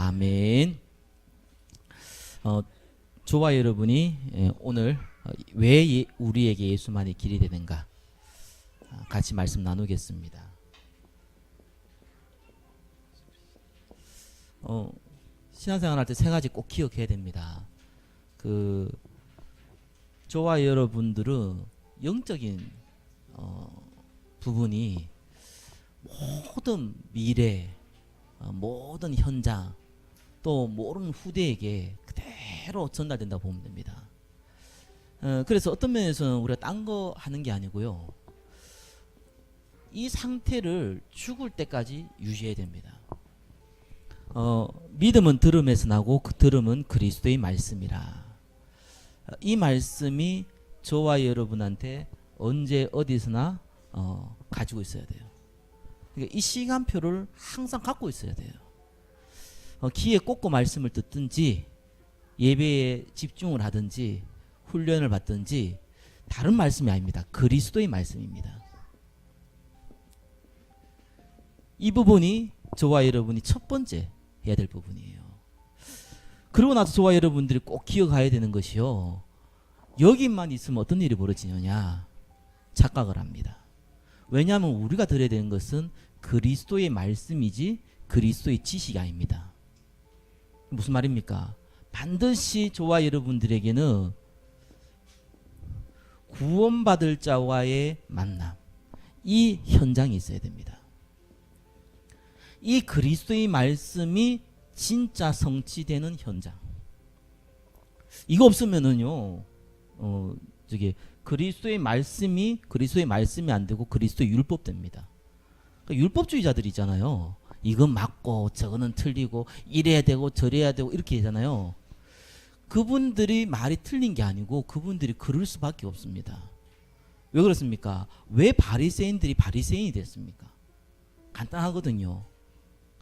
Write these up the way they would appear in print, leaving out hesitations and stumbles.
아멘. 저와 여러분이 오늘 왜 우리에게 예수만이 길이 되는가 같이 말씀 나누겠습니다. 신앙생활 할 때 세 가지 꼭 기억해야 됩니다. 저와 여러분들은 영적인 부분이 모든 미래, 모든 현장, 또 모르는 후대에게 그대로 전달된다고 보면 됩니다. 그래서 어떤 면에서는 우리가 딴 거 하는 게 아니고요, 이 상태를 죽을 때까지 유지해야 됩니다. 믿음은 들음에서 나고 그 들음은 그리스도의 말씀이라. 이 말씀이 저와 여러분한테 언제 어디서나 가지고 있어야 돼요. 그러니까 이 시간표를 항상 갖고 있어야 돼요. 귀에 꽂고 말씀을 듣든지 예배에 집중을 하든지 훈련을 받든지 다른 말씀이 아닙니다. 그리스도의 말씀입니다. 이 부분이 저와 여러분이 첫 번째 해야 될 부분이에요. 그러고 나서 저와 여러분들이 꼭 기억해야 되는 것이요, 여기만 있으면 어떤 일이 벌어지느냐, 착각을 합니다. 왜냐하면 우리가 들어야 되는 것은 그리스도의 말씀이지 그리스도의 지식이 아닙니다. 무슨 말입니까? 반드시 저와 여러분들에게는 구원받을 자와의 만남, 이 현장이 있어야 됩니다. 이 그리스도의 말씀이 진짜 성취되는 현장. 이거 없으면은요, 그리스도의 말씀이 안 되고 그리스도의 율법 됩니다. 그러니까 율법주의자들이 있잖아요. 이건 맞고 저거는 틀리고 이래야 되고 저래야 되고 이렇게 하잖아요. 그분들이 말이 틀린 게 아니고 그분들이 그럴 수밖에 없습니다. 왜 그렇습니까? 왜 바리새인들이 바리새인이 됐습니까? 간단하거든요.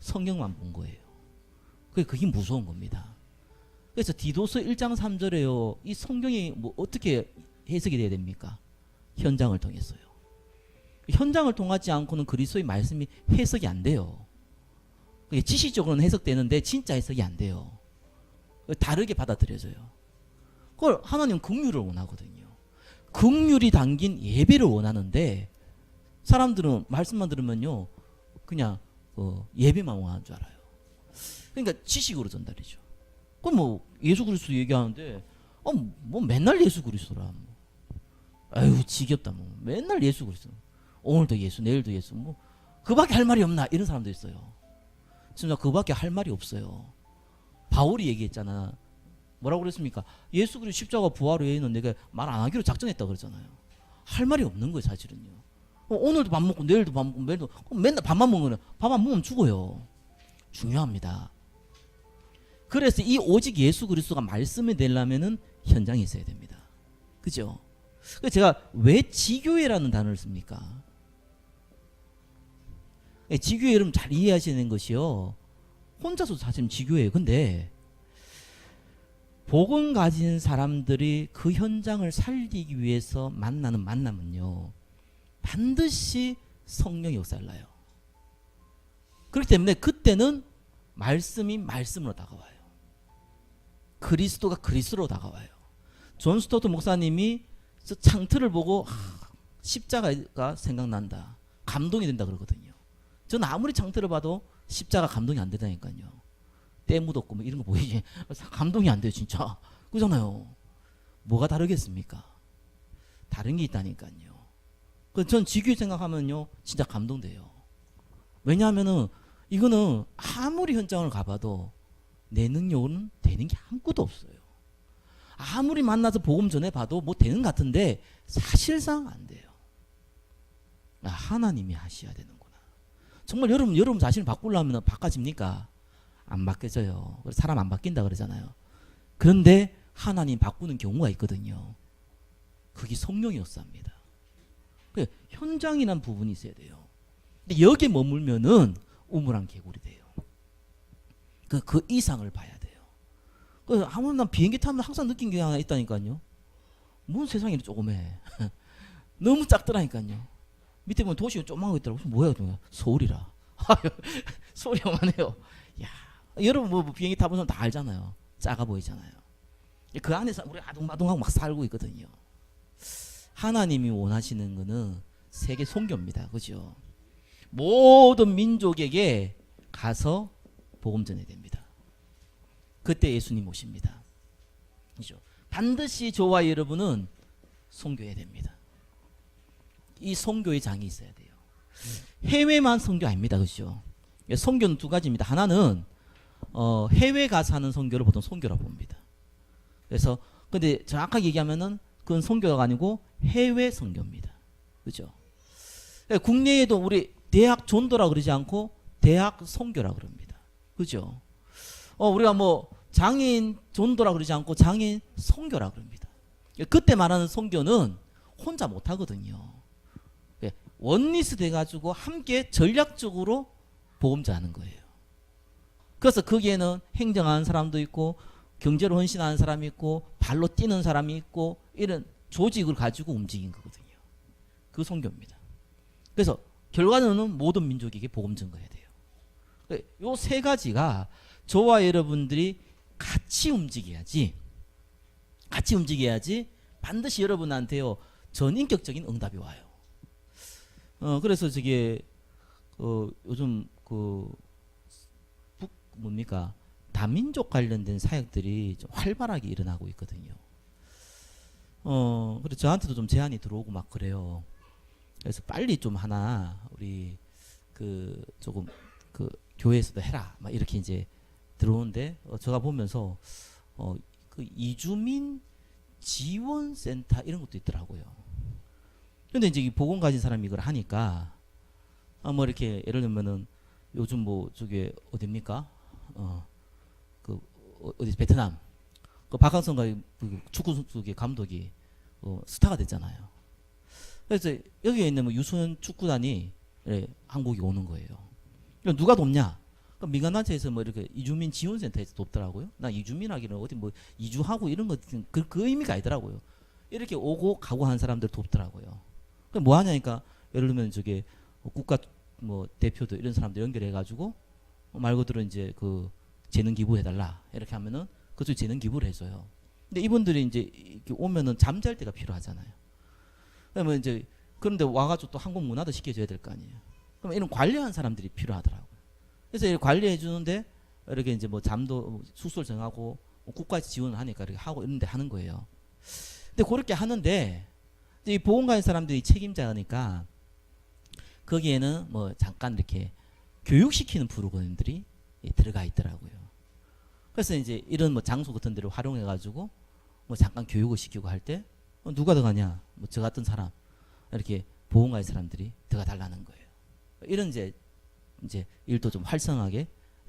성경만 본 거예요. 그게 무서운 겁니다. 그래서 디도서 1장 3절에요. 이 성경이 뭐 어떻게 해석이 돼야 됩니까? 현장을 통해서요. 현장을 통하지 않고는 그리스도의 말씀이 해석이 안 돼요. 지식적으로는 해석되는데 진짜 해석이 안 돼요. 다르게 받아들여져요. 그걸 하나님은 긍휼을 원하거든요. 긍휼이 담긴 예배를 원하는데 사람들은 말씀만 들으면요, 그냥 예배만 원하는 줄 알아요. 그러니까 지식으로 전달이죠. 그럼 뭐 예수 그리스도 얘기하는데 뭐 맨날 예수 그리스도라, 아유 지겹다, 뭐 맨날 예수 그리스도, 오늘도 예수 내일도 예수, 뭐 그밖에 할 말이 없나, 이런 사람도 있어요. 진짜 그밖에 할 말이 없어요. 바울이 얘기했잖아. 뭐라고 그랬습니까? 예수 그리스도 십자가 부활 외에는 내가 말 안 하기로 작정했다 그랬잖아요. 할 말이 없는 거예요, 사실은요. 오늘도 밥 먹고 내일도 밥 먹고 내일도 맨날 밥만 먹으면, 밥 안 먹으면 죽어요. 중요합니다. 그래서 이 오직 예수 그리스도가 말씀이 되려면은 현장에 있어야 됩니다. 그죠? 그래서 제가 왜 지교회라는 단어를 씁니까? 지교회 여러분 잘 이해하셔야 되는 것이요, 혼자서 사실 지교회예요. 근데 복음 가진 사람들이 그 현장을 살리기 위해서 만나는 만남은요, 반드시 성령의 역사를 나요. 그렇기 때문에 그때는 말씀이 말씀으로 다가와요. 그리스도가 그리스도로 다가와요. 존 스토트 목사님이 창틀을 보고 십자가가 생각난다, 감동이 된다 그러거든요. 저는 아무리 창틀을 봐도 십자가 감동이 안 되다니까요. 때 묻었고 뭐 이런 거 보이지, 감동이 안 돼요 진짜. 그잖아요. 뭐가 다르겠습니까? 다른 게 있다니까요. 전 지교회 생각하면요 진짜 감동돼요. 왜냐하면은 이거는 아무리 현장을 가봐도 내 능력은 되는 게 아무것도 없어요. 아무리 만나서 복음 전해봐도 뭐 되는 것 같은데 사실상 안 돼요. 하나님이 하셔야 되는구나. 정말 여러분 자신을 바꾸려면 바꿔집니까? 안 바뀌어져요. 사람 안 바뀐다 그러잖아요. 그런데 하나님 바꾸는 경우가 있거든요. 그게 성령의 역사입니다. 현장이란 부분이 있어야 돼요. 근데 여기에 머물면은 우물안 개구리 돼요. 그 이상을 봐야 돼요. 그래서 아무나 비행기 타면 항상 느낀 게 하나 있다니까요. 뭔 세상이 조그매. 너무 작더라니까요. 밑에 보면 도시가 조그만 거 있더라고. 뭐야, 서울이라. 서울이 요만해요. 야, 여러분 뭐 비행기 타본 사람 다 알잖아요. 작아 보이잖아요. 그 안에서 우리 아둥바둥하고 막 살고 있거든요. 하나님이 원하시는 거는 세계 선교입니다. 그죠? 모든 민족에게 가서 복음 전해야 됩니다. 그때 예수님 오십니다. 그죠? 반드시 저와 여러분은 선교해야 됩니다. 이 선교의 장이 있어야 돼요. 해외만 선교 아닙니다. 그죠? 선교는 두 가지입니다. 하나는 해외 가서 하는 선교를 보통 선교라고 봅니다. 그래서 근데 정확하게 얘기하면은 그건 선교가 아니고 해외 선교입니다. 그죠? 국내에도 우리 대학 전도라 그러지 않고 대학 선교라 그럽니다. 그죠? 우리가 뭐 장애인 전도라 그러지 않고 장애인 선교라 그럽니다. 그때 말하는 선교는 혼자 못 하거든요. 원리스 돼 가지고 함께 전략적으로 복음 전하는 거예요. 그래서 거기에는 행정하는 사람도 있고 경제로 헌신하는 사람이 있고 발로 뛰는 사람이 있고 이런 조직을 가지고 움직인 거거든요. 그 선교입니다. 그래서 결과는 모든 민족에게 복음 전가해야 돼요. 요 세 가지가 저와 여러분들이 같이 움직여야지 반드시 여러분한테요 전인격적인 응답이 와요. 그래서 저게 요즘 뭡니까 다민족 관련된 사역들이 좀 활발하게 일어나고 있거든요. 그래서 저한테도 좀 제안이 들어오고 막 그래요. 그래서 빨리 좀 하나 우리 조금 교회에서도 해라 막 이렇게 이제 들어오는데 제가 보면서 그 이주민 지원센터 이런 것도 있더라고요. 근데 이제 이 복음 가진 사람이 이걸 하니까 뭐 이렇게 예를 들면은 요즘 뭐 저게 어딥니까? 어디 베트남 그 박항선 축구 속의 감독이 스타가 됐잖아요. 그래서 여기에 있는 뭐 유소년 축구단이 한국에 오는 거예요. 누가 돕냐? 민간단체에서 뭐 이렇게 이주민 지원센터에서 돕더라고요. 나 이주민하기는 어디 뭐 이주하고 이런 거 그 의미가 아니더라고요. 이렇게 오고 가고 하는 사람들 돕더라고요. 그럼 뭐 하냐니까 예를 들면 저게 국가 뭐 대표도 이런 사람들 연결해가지고 말 그대로 이제 그 재능 기부해달라 이렇게 하면은 그쪽 재능 기부를 해줘요. 근데 이분들이 이제 이렇게 오면은 잠잘 때가 필요하잖아요. 그러면 이제 그런데 와가지고 또 한국 문화도 시켜줘야 될 거 아니에요. 그럼 이런 관리하는 사람들이 필요하더라고요. 그래서 이렇게 관리해 주는데 이렇게 이제 뭐 잠도 숙소를 정하고 국가에서 지원을 하니까 이렇게 하고 이런데 하는 거예요. 근데 그렇게 하는데 이 보험가인 사람들이 책임자니까 거기에는 뭐 잠깐 이렇게 교육시키는 프로그램들이 들어가 있더라고요. 그래서 이제 이런 뭐 장소 같은 데를 활용해 가지고 뭐 잠깐 교육을 시키고 할 때 누가 들어가냐? 뭐 저 같은 사람 이렇게 보험가인 사람들이 들어가 달라는 거예요. 이런 이제 일도 좀 활성하게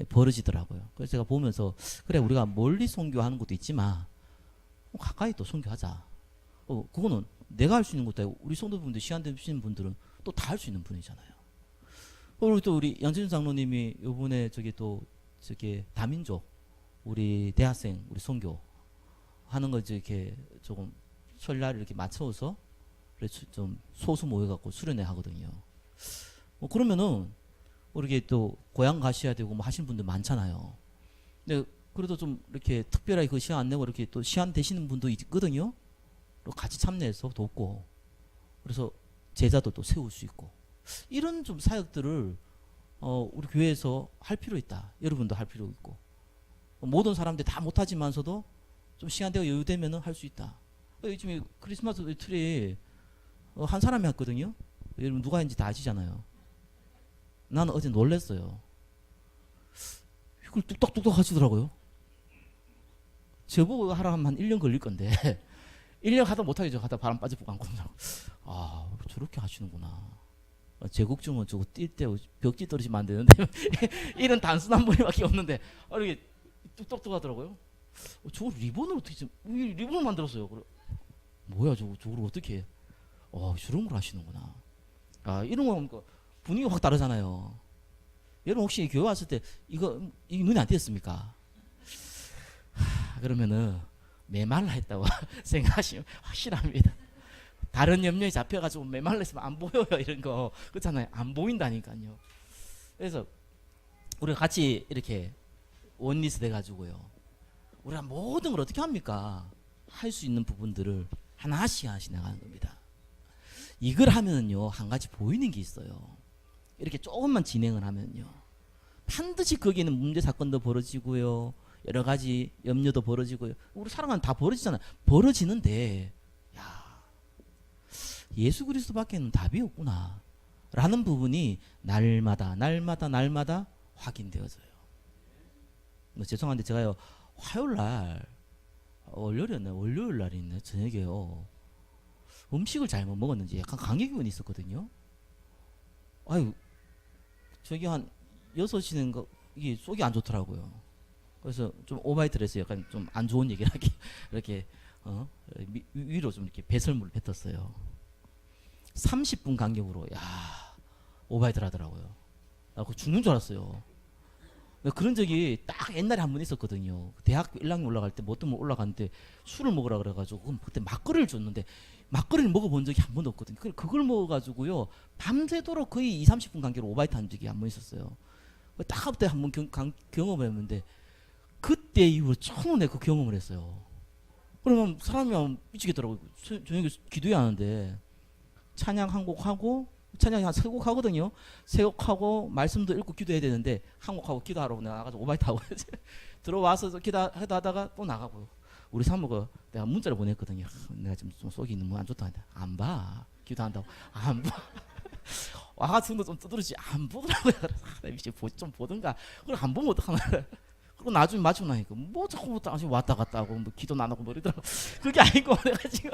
벌어지더라고요. 그래서 제가 보면서 그래 우리가 멀리 선교하는 것도 있지만 가까이 또 선교하자. 그거는 내가 할 수 있는 것도 아니고 우리 성도분들 시간 되시는 분들은 또 다 할 수 있는 분이잖아요. 그리고 또 우리 양진수 장로님이 요번에 저기 다민족 우리 대학생 우리 선교 하는 거 이렇게 조금 설날을 이렇게 맞춰서 좀 소수 모여갖고 수련회 하거든요. 그러면은 이렇게 또 고향 가셔야 되고 뭐 하시는 분들 많잖아요. 근데 그래도 좀 이렇게 특별하게 그 시간 안 내고 이렇게 또 시간 되시는 분도 있거든요. 같이 참여해서 돕고 그래서 제자도 또 세울 수 있고 이런 좀 사역들을 우리 교회에서 할 필요 있다. 여러분도 할 필요 있고 모든 사람들 다 못하지만서도 좀 시간 되고 여유 되면은 할 수 있다. 요즘에 크리스마스 트리 한 사람이 했거든요. 여러분 누가 했는지 다 아시잖아요. 나는 어제 놀랬어요. 이걸 뚝딱뚝딱 하시더라고요. 저보고 하라 하면 한 1년 걸릴 건데 1년 하다 못하게 하다 바람 빠지고 안고 저렇게 하시는구나. 제국주면 저거 뛸 때 벽지 떨어지면 안 되는데 이런 단순한 분이밖에 없는데 이렇게 뚝딱뚝 하더라고요. 저걸 리본을 어떻게 리본을 만들었어요. 뭐야 저걸 어떻게 해? 저런 걸 하시는구나. 이런 거 보니까 분위기가 확 다르잖아요. 여러분 혹시 교회 왔을 때 이거 눈에 안 띄었습니까? 그러면은 메말라 했다고 생각하시면 확실합니다. 다른 염려에 잡혀가지고 메말라 있으면 안 보여요. 이런 거 그렇잖아요. 안 보인다니까요. 그래서 우리가 같이 이렇게 원리스 돼가지고요. 우리가 모든 걸 어떻게 합니까? 할 수 있는 부분들을 하나씩 하나씩 나가는 겁니다. 이걸 하면은요 한 가지 보이는 게 있어요. 이렇게 조금만 진행을 하면요 반드시 거기에는 문제 사건도 벌어지고요, 여러 가지 염려도 벌어지고요. 우리 살아가는 다 벌어지잖아요. 벌어지는데 야 예수 그리스도밖에는 답이 없구나 라는 부분이 날마다 확인되어져요. 죄송한데 제가요 화요일날 월요일 날이 있네 저녁에요 음식을 잘못 먹었는지 약간 감기 기운이 있었거든요. 아유 저기 한 6시는 이게 속이 안 좋더라고요. 그래서 좀 오바이트를 해서 약간 좀 안 좋은 얘기를 하기 이렇게 위로 좀 이렇게 배설물을 뱉었어요. 30분 간격으로 야 오바이트를 하더라고요. 그 죽는 줄 알았어요. 그런 적이 딱 옛날에 한 번 있었거든요. 대학교 1학년 올라갈 때 뭐 어떤 분 올라갔는데 술을 먹으라 그래가지고 그때 막걸리를 줬는데 막걸리를 먹어본 적이 한 번도 없거든요. 그걸 먹어가지고요 밤새도록 거의 2~30분 간격으로 오바이트 한 적이 한 번 있었어요. 딱 그때 한 번 경험을 했는데 그때 이후로 처음 내가 그 경험을 했어요. 그러면 사람이 미치겠더라고요. 저녁에 기도해야 하는데 찬양 한 곡 하고 찬양이 한 3곡 하거든요. 3곡 하고 말씀도 읽고 기도해야 되는데 한 곡 하고 기도하러 내가 나가서 오바이트 하고 들어와서 기도하다가 또 나가고요. 우리 사모가 내가 문자를 보냈거든요. 내가 지금 좀 속이 너무 안 좋다. 안 봐. 기도한다고 안 봐. 와가지고 좀 두드러지 안 보더라고요. 좀 보든가. 그걸 안 보면 어떡하나. 그리고 나중에 마치고 나니까 뭐 자꾸 당신 왔다 갔다 하고 뭐 기도 안 하고 뭐 이러더라고. 그게 아니고 내가 지금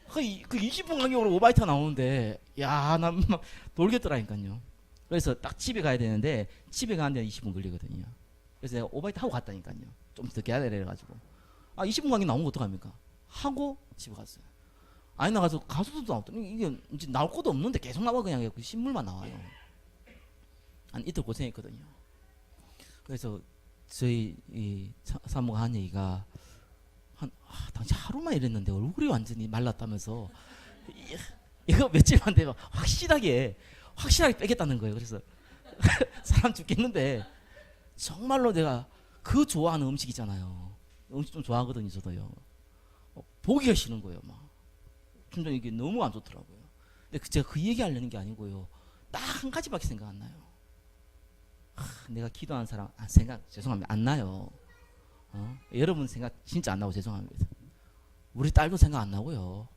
그 20분 간격으로 오바이트 나오는데 야 난 막 돌겠더라니까요. 그래서 딱 집에 가야 되는데 집에 가는데 20분 걸리거든요. 그래서 내가 오바이트 하고 갔다니까요. 좀 더 기다려야 돼가지고 20분 간격 나오면 어떡합니까? 하고 집에 갔어요. 아니 나가서 가수도 나왔더니 이게 이제 나올 것도 없는데 계속 나와. 그냥 신물만 나와요. 한 이틀 고생했거든요. 그래서 저희 이 사모가 한 얘기가 당신 하루만 일했는데 얼굴이 완전히 말랐다면서 이거 며칠만 되면 확실하게 빼겠다는 거예요. 그래서 사람 죽겠는데 정말로 내가 그 좋아하는 음식 있잖아요. 음식 좀 좋아하거든요. 저도요. 보기가 싫은 거예요. 막 심장 이게 너무 안 좋더라고요. 근데 제가 그 얘기하려는 게 아니고요. 딱 한 가지밖에 생각 안 나요. 내가 기도하는 사람 생각 죄송합니다 안 나요. 여러분 생각 진짜 안 나고 죄송합니다. 우리 딸도 생각 안 나고요.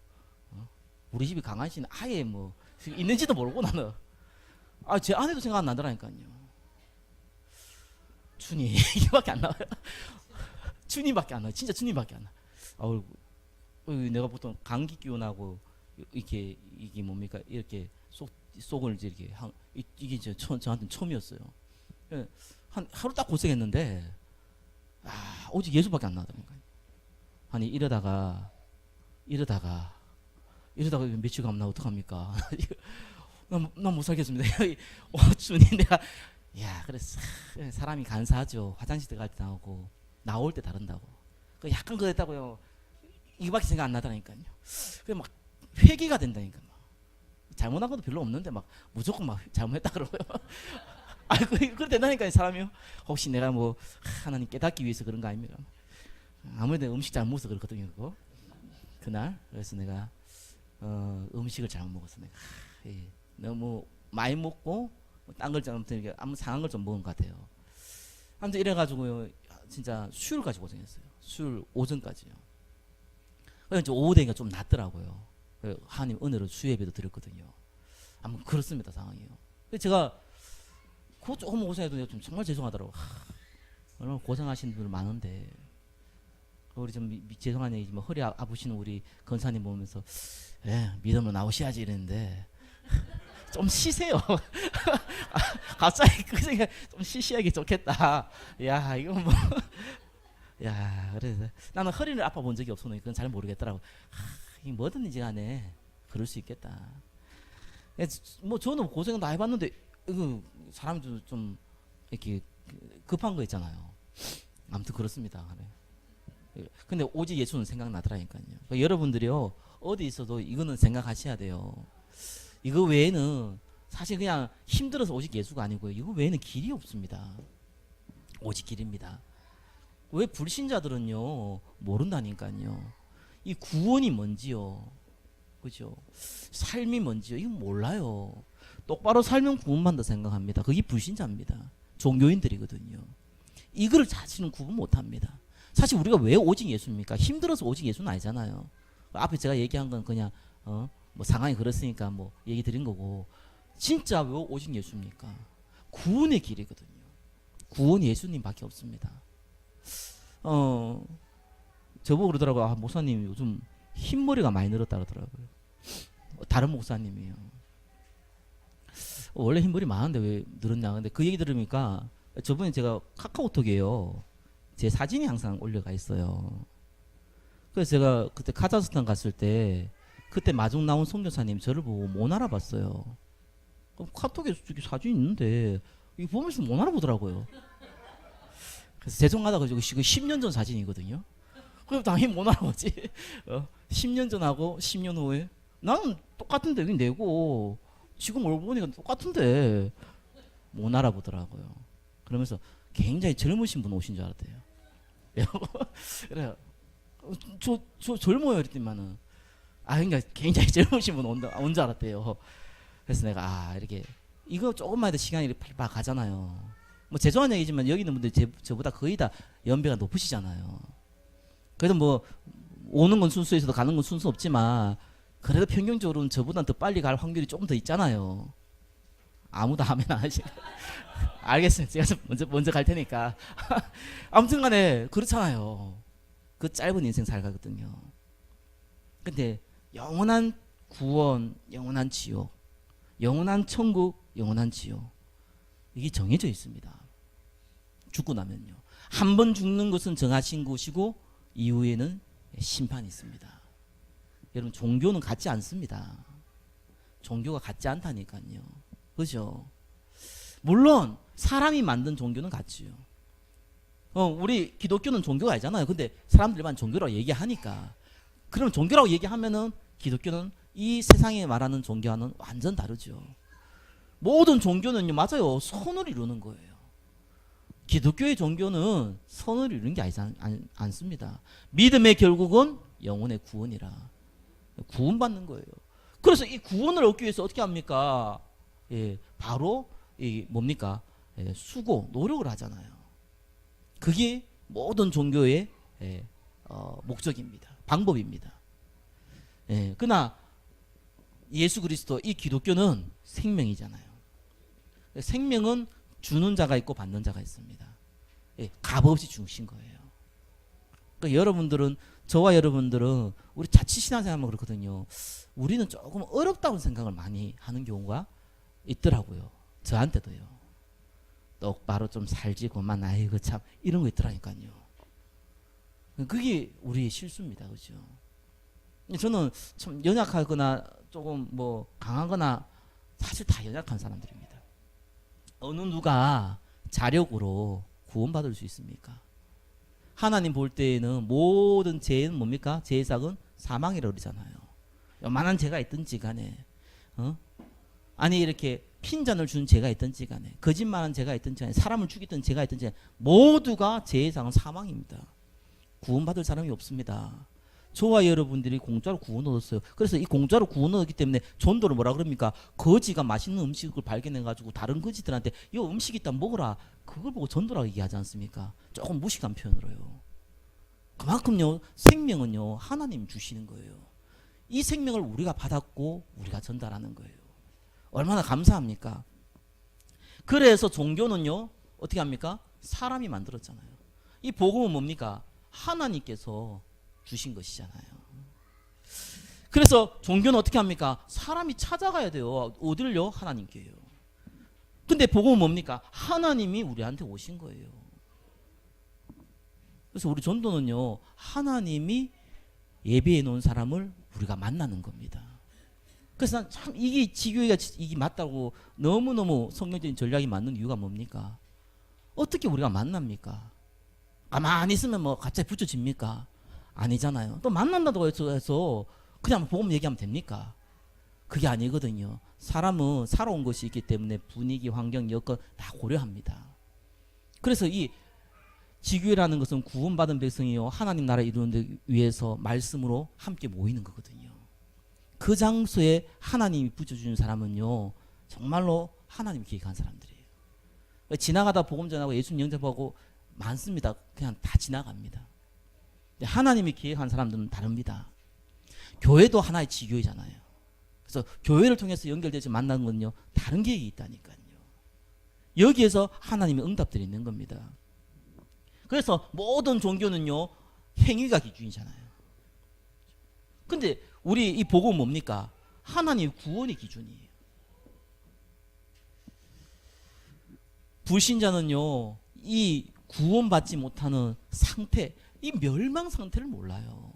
우리 집이 강아지는 아예 뭐 있는지도 모르고 나는 제 아내도 생각 안 나더라니까요. 준이 이밖에 안 나와요. 준이밖에 안 나요. 진짜 준이밖에 안 나. 내가 보통 감기 기운하고 이게 뭡니까 이렇게 속을 이렇게 이게 저한테는 처음이었어요. 하루 딱 고생했는데 오직 예수밖에 안 나더라니까요. 아니 이러다가 며칠 가면 나 어떡합니까? 난 못 살겠습니다. 주님 내가 그래서 사람이 간사하죠. 화장실 들어갈 때 나오고 나올 때 다른다고. 약간 그랬다고요. 이거밖에 생각 안 나더라니까요. 그래 막 회개가 된다니까. 막. 잘못한 것도 별로 없는데 막 무조건 막 잘못했다 그러고요. 그래 된다니까요. 사람이요. 혹시 내가 뭐 하나님 깨닫기 위해서 그런 거 아닙니까? 아무래도 음식 잘못 먹어서 그렇거든요. 그날 그래서 내가 음식을 잘못 먹었어. 내가 너무 많이 먹고 딴 걸 좀 아무 상한 걸 좀 먹은 것 같아요. 아무튼 이래가지고요 진짜 술까지 고생했어요. 술 오전까지요. 그래서 오후 되니까 좀 낫더라고요. 하나님 은혜로 수예배도 드렸거든요. 아무튼 그렇습니다 상황이요. 제가 그거 조금 고생해도 좀 정말 죄송하더라고. 얼마나 고생하시는 분들 많은데 우리 좀 죄송한 얘기 뭐 허리 아프시는 우리 권사님 보면서 믿음으로 나오셔야지 이랬는데 좀 쉬세요. 갑자기 그 생각 좀 쉬셔야기 좋겠다. 이거 뭐 그래서 나는 허리를 아파 본 적이 없어서 그건 잘 모르겠더라고. 뭐든지 간에 그럴 수 있겠다. 뭐 저는 고생은 다 해봤는데 사람도 좀 이렇게 급한 거 있잖아요. 아무튼 그렇습니다. 근데 오직 예수는 생각나더라니까요. 그러니까 여러분들이요 어디 있어도 이거는 생각하셔야 돼요. 이거 외에는 사실 그냥 힘들어서 오직 예수가 아니고요. 이거 외에는 길이 없습니다. 오직 길입니다. 왜 불신자들은요 모른다니까요. 이 구원이 뭔지요, 그죠? 삶이 뭔지요, 이거 몰라요. 똑바로 살면 구원받는다 생각합니다. 그게 불신자입니다. 종교인들이거든요. 이거를 자신은 구분 못합니다. 사실 우리가 왜 오직 예수입니까? 힘들어서 오직 예수는 아니잖아요. 앞에 제가 얘기한 건 그냥 뭐 상황이 그렇으니까 뭐 얘기 드린 거고, 진짜 왜 오직 예수입니까? 구원의 길이거든요. 구원 예수님밖에 없습니다. 저보고 그러더라고요. 아, 목사님 요즘 흰머리가 많이 늘었다 그러더라고요. 다른 목사님이요. 원래 흰머리 많은데 왜 늘었냐. 근데 그 얘기 들으니까 저번에 제가 카카오톡에요, 제 사진이 항상 올려가 있어요. 그래서 제가 그때 카자흐스탄 갔을 때 그때 마중 나온 선교사님 저를 보고 못 알아봤어요. 카톡에 저기 사진 있는데 이거 보면서 못 알아보더라고요. 그래서 죄송하다고, 지금 10년 전 사진이거든요. 그럼 당연히 못 알아보지. 10년 전하고 10년 후에 나는 똑같은데 여기 내고 지금 얼굴 보니까 똑같은데 못 알아보더라고요. 그러면서 굉장히 젊으신 분 오신 줄 알았대요. 그래요. 저 젊어요 이랬더니만은, 그러니까 굉장히 젊으신 분 온 줄 알았대요. 그래서 내가 이렇게 이거 조금만 해도 시간이 빨리 가잖아요. 뭐 죄송한 얘기지만 여기 있는 분들 저보다 거의 다 연배가 높으시잖아요. 그래도 뭐 오는 건 순수해서도 가는 건 순수 없지만 그래도 평균적으로는 저보다 더 빨리 갈 확률이 조금 더 있잖아요. 아무도 하면 안 하시. 알겠습니다. 제가 먼저 갈 테니까. 아무튼간에 그렇잖아요. 그 짧은 인생 살가거든요. 근데 영원한 구원, 영원한 지옥, 영원한 천국, 영원한 지옥, 이게 정해져 있습니다. 죽고 나면요. 한 번 죽는 것은 정하신 곳이고 이후에는 심판이 있습니다. 여러분, 종교는 같지 않습니다. 종교가 같지 않다니까요. 그죠? 물론 사람이 만든 종교는 같지요. 우리 기독교는 종교가 아니잖아요. 근데 사람들만 종교라고 얘기하니까, 그러면 종교라고 얘기하면은 기독교는 이 세상에 말하는 종교와는 완전 다르죠. 모든 종교는요, 맞아요, 선을 이루는 거예요. 기독교의 종교는 선을 이루는 게 않습니다. 믿음의 결국은 영혼의 구원이라, 구원받는 거예요. 그래서 이 구원을 얻기 위해서 어떻게 합니까? 바로 이 뭡니까? 수고, 노력을 하잖아요. 그게 모든 종교의 목적입니다. 방법입니다. 그러나 예수 그리스도, 이 기독교는 생명이잖아요. 생명은 주는 자가 있고 받는 자가 있습니다. 값없이 주신 거예요. 그러니까 여러분들은, 저와 여러분들은 우리 자칫 신앙생활하면 그렇거든요. 우리는 조금 어렵다고 생각을 많이 하는 경우가 있더라고요. 저한테도요. 똑바로 좀 살지고만, 아이고 참, 이런 거 있더라니까요. 그게 우리의 실수입니다. 그죠? 저는 참 연약하거나 조금 뭐 강하거나, 사실 다 연약한 사람들입니다. 어느 누가 자력으로 구원받을 수 있습니까? 하나님 볼 때에는 모든 죄는 뭡니까? 죄의 삭은 사망이라고 그러잖아요. 요만한 죄가 있든지 간에, 아니 이렇게 핀잔을 준 죄가 있든지 간에, 거짓말한 죄가 있든지 간에, 사람을 죽였던 죄가 있든지 간에, 모두가 죄의 삭은 사망입니다. 구원받을 사람이 없습니다. 저와 여러분들이 공짜로 구원 얻었어요. 그래서 이 공짜로 구원 얻었기 때문에 전도를 뭐라 그럽니까? 거지가 맛있는 음식을 발견해가지고 다른 거지들한테 이 음식 있다 먹어라, 그걸 보고 전도라고 얘기하지 않습니까? 조금 무식한 표현으로요. 그만큼요, 생명은요 하나님 주시는 거예요. 이 생명을 우리가 받았고 우리가 전달하는 거예요. 얼마나 감사합니까? 그래서 종교는요 어떻게 합니까? 사람이 만들었잖아요. 이 복음은 뭡니까? 하나님께서 주신 것이잖아요. 그래서 종교는 어떻게 합니까? 사람이 찾아가야 돼요. 어디를요? 하나님께요. 근데 복음은 뭡니까? 하나님이 우리한테 오신 거예요. 그래서 우리 전도는요, 하나님이 예비해 놓은 사람을 우리가 만나는 겁니다. 그래서 난 참 이게 지교회가 이게 맞다고, 너무너무 성경적인 전략이 맞는 이유가 뭡니까? 어떻게 우리가 만납니까? 가만히 있으면 뭐 갑자기 붙여집니까? 아니잖아요. 또 만난다고 해서 그냥 복음 얘기하면 됩니까? 그게 아니거든요. 사람은 살아온 것이 있기 때문에 분위기, 환경, 여건 다 고려합니다. 그래서 이 지교회라는 것은 구원받은 백성이요 하나님 나라 이루는 데 위해서 말씀으로 함께 모이는 거거든요. 그 장소에 하나님이 붙여주는 사람은요 정말로 하나님이 계획한 사람들이에요. 지나가다 복음 전하고 예수님 영접하고 많습니다. 그냥 다 지나갑니다. 하나님이 계획한 사람들은 다릅니다. 교회도 하나의 지교회잖아요. 그래서 교회를 통해서 연결돼서 만나는 건요 다른 계획이 있다니까요. 여기에서 하나님의 응답들이 있는 겁니다. 그래서 모든 종교는요 행위가 기준이잖아요. 근데 우리 이 복음은 뭡니까? 하나님의 구원의 기준이에요. 불신자는요 이 구원받지 못하는 상태, 이 멸망 상태를 몰라요.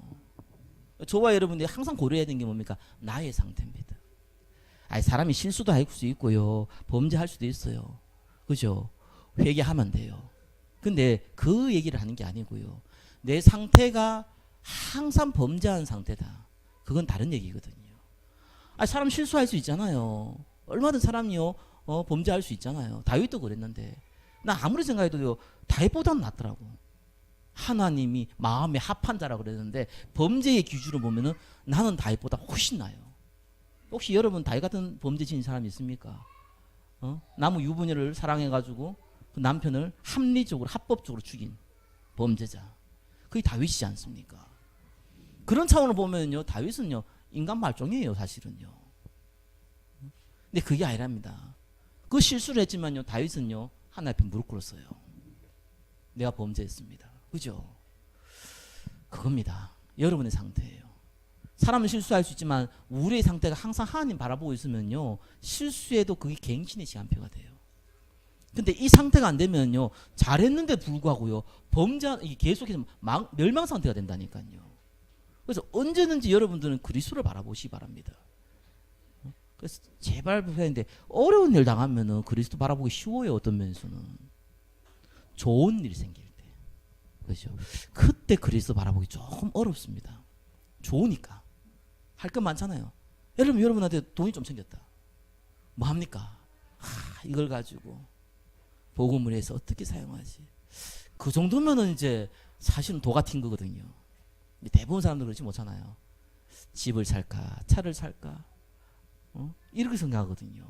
저와 여러분들이 항상 고려해야 되는 게 뭡니까? 나의 상태입니다. 아니, 사람이 실수도 할 수 있고요 범죄할 수도 있어요. 그죠? 회개하면 돼요. 근데 그 얘기를 하는 게 아니고요 내 상태가 항상 범죄한 상태다, 그건 다른 얘기거든요. 아니, 사람 실수할 수 있잖아요. 얼마든 사람이요 범죄할 수 있잖아요. 다윗도 그랬는데 나 아무리 생각해도 다윗보다는 낫더라고. 하나님이 마음에 합한 자라고 그랬는데 범죄의 기준으로 보면은 나는 다윗보다 훨씬 나아요. 혹시 여러분 다윗 같은 범죄 지은 사람 있습니까? 나무 유부녀를 사랑해가지고 그 남편을 합리적으로 합법적으로 죽인 범죄자, 그게 다윗이지 않습니까? 그런 차원으로 보면요 다윗은요 인간 말종이에요 사실은요. 근데 그게 아니랍니다. 그 실수를 했지만요 다윗은요 하나님 앞에 무릎 꿇었어요. 내가 범죄했습니다. 그죠? 그겁니다. 여러분의 상태예요. 사람은 실수할 수 있지만 우리의 상태가 항상 하나님 바라보고 있으면요 실수해도 그게 갱신의 시간표가 돼요. 근데 이 상태가 안 되면요 잘했는데 불구하고요 범죄 계속해서 멸망 상태가 된다니까요. 그래서 언제든지 여러분들은 그리스도를 바라보시기 바랍니다. 그래서 제발 부탁인데 어려운 일 당하면은 그리스도 바라보기 쉬워요. 어떤 면에서는 좋은 일이 생길 때, 그렇죠? 그때 그리스도 바라보기 조금 어렵습니다. 좋으니까 할 것 많잖아요. 여러분한테 돈이 좀 생겼다. 뭐 합니까? 이걸 가지고 복음을 해서 어떻게 사용하지? 그 정도면은 이제 사실은 도 같은 거거든요. 대부분 사람들 그렇지 못하잖아요. 집을 살까, 차를 살까, 이렇게 생각하거든요.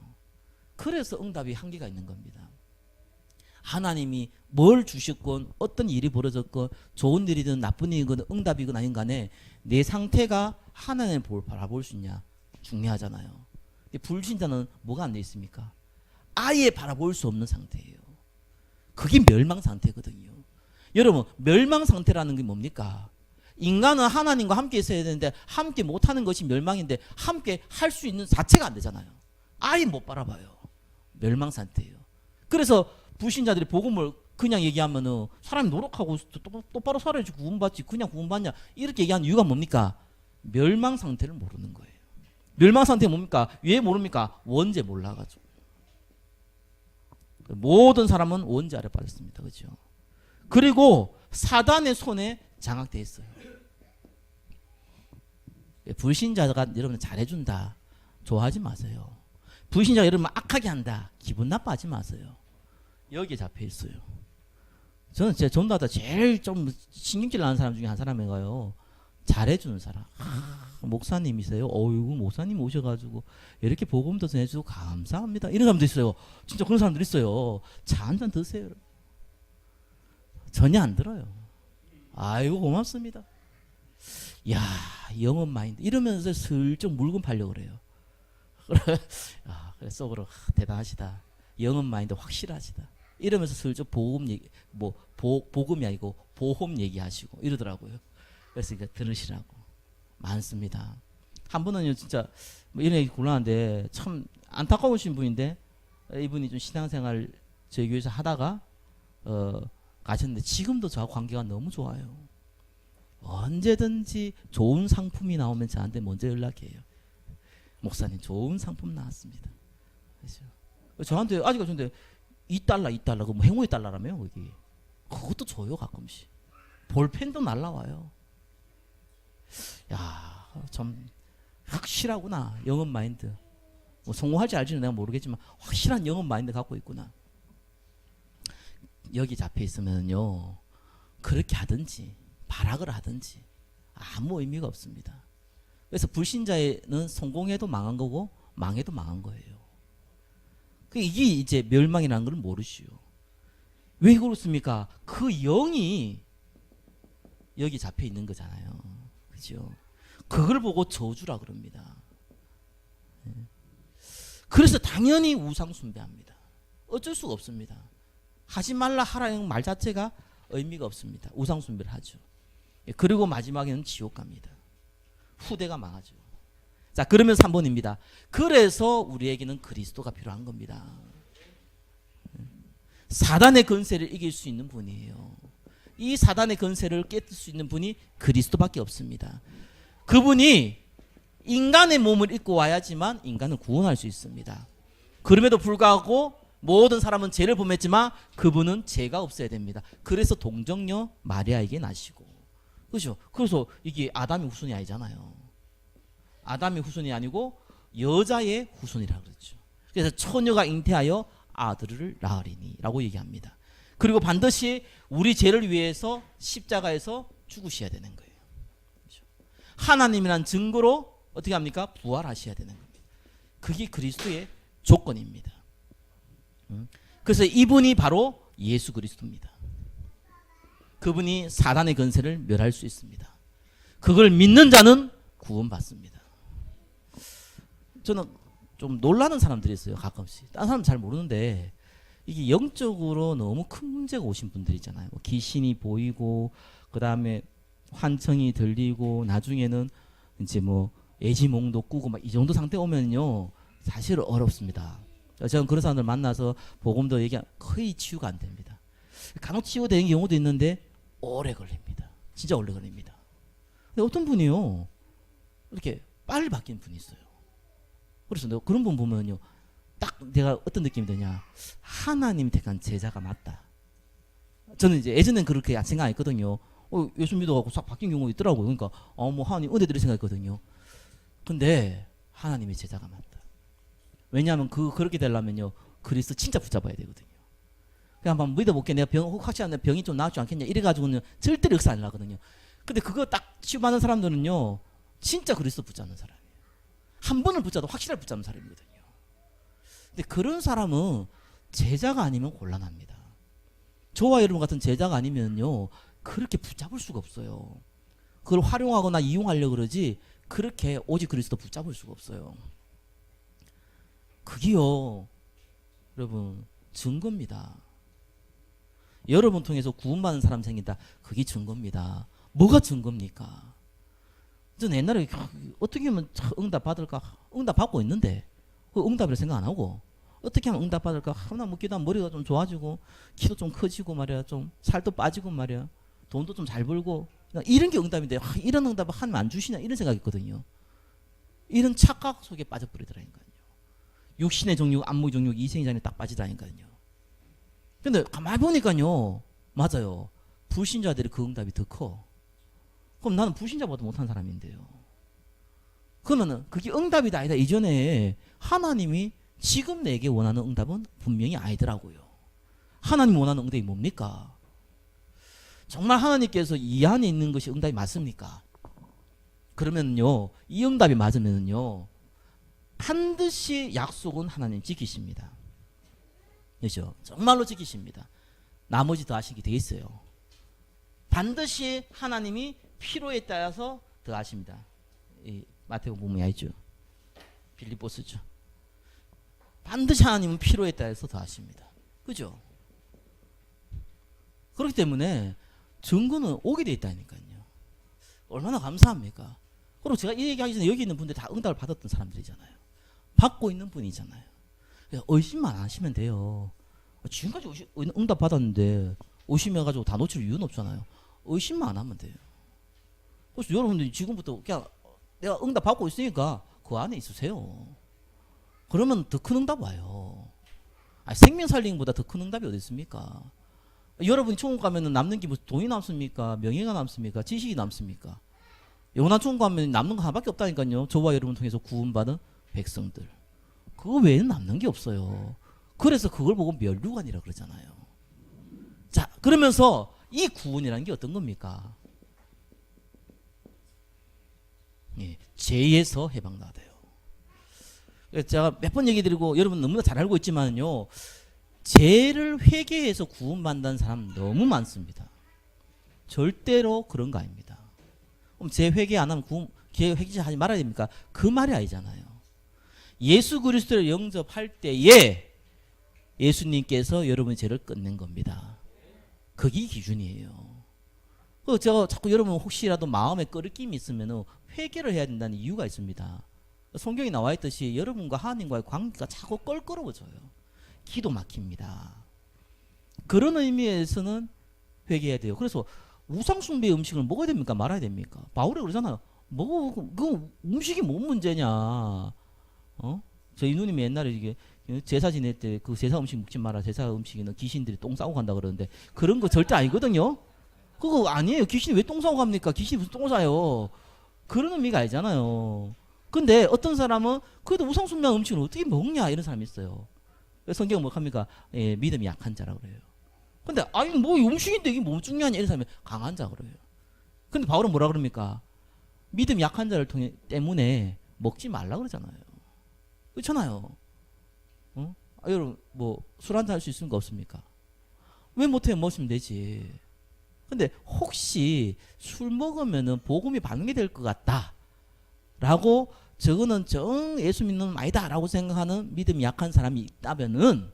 그래서 응답이 한계가 있는 겁니다. 하나님이 뭘 주셨건 어떤 일이 벌어졌건 좋은 일이든 나쁜 일이든 응답이건 아닌 간에 내 상태가 하나님을 바라볼 수 있냐 중요하잖아요. 불신자는 뭐가 안 돼 있습니까? 아예 바라볼 수 없는 상태예요. 그게 멸망 상태거든요. 여러분 멸망 상태라는 게 뭡니까? 인간은 하나님과 함께 있어야 되는데 함께 못하는 것이 멸망인데 함께 할 수 있는 자체가 안 되잖아요. 아예 못 바라봐요. 멸망 상태예요. 그래서 불신자들이 복음을 그냥 얘기하면은 사람이 노력하고 똑바로 살아야지 구원받지 그냥 구원받냐 이렇게 얘기하는 이유가 뭡니까? 멸망 상태를 모르는 거예요. 멸망 상태 뭡니까? 왜 모릅니까? 원죄 몰라가지고. 모든 사람은 원죄 아래 빠졌습니다. 그렇죠? 그리고 사단의 손에 장악돼 있어요. 불신자가 여러분 잘해준다 좋아하지 마세요. 불신자가 여러분 악하게 한다 기분 나빠하지 마세요. 여기에 잡혀 있어요. 저는 제 전도하다 제일 좀 신경질 나는 사람 중에 한 사람이가요. 잘해주는 사람. 목사님이세요. 어이구 목사님 오셔가지고 이렇게 복음도 전해주고 감사합니다. 이런 사람도 있어요. 진짜 그런 사람들 있어요. 차 한잔 드세요. 전혀 안 들어요. 아이고 고맙습니다. 야 영업 마인드 이러면서 슬쩍 물건 팔려고 그래요. 그래 속으로 대단하시다. 영업 마인드 확실하시다. 이러면서 슬쩍 보험 얘기 복음이 아니고 보험 얘기하시고 이러더라고요. 그래서 이거 들으시라고 많습니다. 한 분은요 진짜 뭐 이런 얘기 곤란한데 참 안타까우신 분인데 이분이 좀 신앙생활 저희 교회에서 하다가 가셨는데 지금도 저하고 관계가 너무 좋아요. 언제든지 좋은 상품이 나오면 저한테 먼저 연락해요. 목사님 좋은 상품 나왔습니다. 그렇죠? 저한테 아직 근데 $2 그 뭐 행운의 달러라며요 거기. 그것도 줘요 가끔씩. 볼펜도 날라와요. 야 참 확실하구나 영업 마인드. 뭐 성공할지 알지는 내가 모르겠지만 확실한 영업 마인드 갖고 있구나. 여기 잡혀 있으면요 그렇게 하든지 발악을 하든지 아무 의미가 없습니다. 그래서 불신자는 성공해도 망한 거고 망해도 망한 거예요. 이게 이제 멸망이라는 걸 모르시오. 왜 그렇습니까? 그 영이 여기 잡혀 있는 거잖아요. 그죠? 그걸 보고 저주라 그럽니다. 그래서 당연히 우상 숭배합니다. 어쩔 수가 없습니다. 하지 말라 하라는 말 자체가 의미가 없습니다. 우상 숭배를 하죠. 그리고 마지막에는 지옥 갑니다. 후대가 망하죠. 자, 그러면 3번입니다. 그래서 우리에게는 그리스도가 필요한 겁니다. 사단의 권세를 이길 수 있는 분이에요. 이 사단의 권세를 깨뜨릴 수 있는 분이 그리스도밖에 없습니다. 그분이 인간의 몸을 입고 와야지만 인간을 구원할 수 있습니다. 그럼에도 불구하고 모든 사람은 죄를 범했지만 그분은 죄가 없어야 됩니다. 그래서 동정녀 마리아에게 나시고, 그렇죠? 그래서 이게 아담의 후손이 아니잖아요. 아담의 후손이 아니고 여자의 후손이라고 그랬죠. 그래서 처녀가 잉태하여 아들을 낳으리니 라고 얘기합니다. 그리고 반드시 우리 죄를 위해서 십자가에서 죽으셔야 되는 거예요. 그렇죠? 하나님이란 증거로 어떻게 합니까? 부활하셔야 되는 겁니다. 그게 그리스도의 조건입니다. 그래서 이분이 바로 예수 그리스도입니다. 그분이 사단의 권세를 멸할 수 있습니다. 그걸 믿는 자는 구원받습니다. 저는 좀 놀라는 사람들이 있어요. 가끔씩. 다른 사람 잘 모르는데 이게 영적으로 너무 큰 문제가 오신 분들 있잖아요. 귀신이 보이고 그 다음에 환청이 들리고 나중에는 이제 뭐 애지몽도 꾸고 막 이 정도 상태 오면요 사실 어렵습니다. 저는 그런 사람들 만나서 복음도 얘기하면 거의 치유가 안 됩니다. 간혹 치유되는 경우도 있는데 오래 걸립니다. 진짜 오래 걸립니다. 근데 어떤 분이요 이렇게 빨리 바뀐 분이 있어요. 그래서 내가 그런 분 보면요 딱 내가 어떤 느낌이 드냐, 하나님 택한 제자가 맞다. 저는 이제 예전엔 그렇게 생각 안 했거든요. 예수 믿어갖고 싹 바뀐 경우가 있더라고요. 그러니까 뭐 하나님 은혜 드릴 생각했거든요. 근데 하나님의 제자가 맞다. 왜냐하면 그렇게 되려면요 그리스도 진짜 붙잡아야 되거든요. 그냥 한번 믿어볼게, 내가 확실한 병이 좀 나을 줄 않겠냐 이래가지고는 절대로 역사 안 나거든요. 근데 그거 딱 치유받는 사람들은요 진짜 그리스도 붙잡는 사람이에요. 한 번을 붙잡아도 확실하게 붙잡는 사람이거든요. 근데 그런 사람은 제자가 아니면 곤란합니다. 저와 여러분 같은 제자가 아니면요 그렇게 붙잡을 수가 없어요. 그걸 활용하거나 이용하려고 그러지 그렇게 오직 그리스도 붙잡을 수가 없어요. 그게요 여러분 증거입니다. 여러분 통해서 구원받는 사람 생긴다. 그게 증거입니다. 뭐가 증거입니까? 저는 옛날에 어떻게 하면 응답 받을까, 응답 받고 있는데 그 응답을 생각 안 하고 어떻게 하면 응답 받을까, 하나 뭐 기도하면 머리가 좀 좋아지고 키도 좀 커지고 말이야, 좀 살도 빠지고 말이야, 돈도 좀 잘 벌고 이런 게 응답인데 이런 응답을 하면 안 주시냐 이런 생각했거든요. 이런 착각 속에 빠져버리더라니까요. 육신의 정욕, 안목의 정욕, 이생의 잔에 딱 빠지다니까요. 근데 가만히 보니까요 맞아요. 불신자들이 그 응답이 더 커. 그럼 나는 불신자보다 못한 사람인데요. 그러면은 그게 응답이다 아니다 이전에 하나님이 지금 내게 원하는 응답은 분명히 아니더라고요. 하나님 원하는 응답이 뭡니까? 정말 하나님께서 이 안에 있는 것이 응답이 맞습니까? 그러면요 이 응답이 맞으면요 반드시 약속은 하나님 지키십니다. 그렇죠? 정말로 지키십니다. 나머지 더 하시게 돼 있어요. 반드시 하나님이 필요에 따라서 더 하십니다. 이 마태복음 보면 알죠? 빌립보스죠. 반드시 하나님은 필요에 따라서 더 하십니다. 그죠? 그렇기 때문에 증거는 오게 돼 있다니까요. 얼마나 감사합니까? 그리고 제가 이 얘기하기 전에 여기 있는 분들 다 응답을 받았던 사람들이잖아요. 받고 있는 분이잖아요. 의심만 안 하시면 돼요. 지금까지 응답 받았는데 의심해가지고 다 놓칠 이유는 없잖아요. 의심만 안 하면 돼요. 그래서 여러분들이 지금부터 그냥 내가 응답 받고 있으니까 그 안에 있으세요. 그러면 더 큰 응답 와요. 생명 살리는 것보다 더 큰 응답이 어디 있습니까? 여러분이 천국 가면 남는 게 뭐 돈이 남습니까? 명예가 남습니까? 지식이 남습니까? 영원한 천국 가면 남는 거 하나밖에 없다니까요. 저와 여러분 통해서 구원받은 백성들. 그거 외에는 남는 게 없어요. 그래서 그걸 보고 멸류관이라 그러잖아요. 자, 그러면서 이 구원이라는 게 어떤 겁니까? 예, 죄에서 해방받아요. 제가 몇 번 얘기 드리고 여러분 너무나 잘 알고 있지만요, 죄를 회개해서 구원받는 사람 너무 많습니다. 절대로 그런 거 아닙니다. 그럼 죄 회개 안 하면 죄 회개하지 말아야 됩니까? 그 말이 아니잖아요. 예수 그리스도를 영접할 때에 예수님께서 여러분의 죄를 끊는 겁니다. 그게 기준이에요. 제가 자꾸 여러분 혹시라도 마음에 꺼리낌이 있으면 회개를 해야 된다는 이유가 있습니다. 성경에 나와 있듯이 여러분과 하나님과의 관계가 자꾸 껄끄러워져요. 기도 막힙니다. 그런 의미에서는 회개해야 돼요. 그래서 우상숭배 음식을 먹어야 됩니까? 말아야 됩니까? 바울이 그러잖아요. 그 음식이 뭔 문제냐? 저희 누님이 옛날에 이게 제사 지낼 때 그 제사 음식 먹지 마라. 제사 음식에는 귀신들이 똥 싸고 간다 그러는데 그런 거 절대 아니거든요. 그거 아니에요. 귀신이 왜 똥 싸고 갑니까? 귀신이 무슨 똥을 싸요? 그런 의미가 아니잖아요. 근데 어떤 사람은 그래도 우상숭배한 음식을 어떻게 먹냐 이런 사람이 있어요. 성경은 뭐 합니까? 예, 믿음이 약한 자라고 그래요. 근데 아니 뭐 음식인데 이게 뭐 중요하냐 이런 사람이 강한 자 그래요. 근데 바울은 뭐라 그럽니까? 믿음이 약한 자를 때문에 먹지 말라 그러잖아요. 그렇잖아요. 여러분 뭐 술 한잔 할 수 있습니까? 없습니까? 왜 못해? 먹으면 되지. 근데 혹시 술 먹으면은 복음이 반응이 될 것 같다라고 저거는 정 예수 믿는 놈 아니다라고 생각하는 믿음이 약한 사람이 있다면은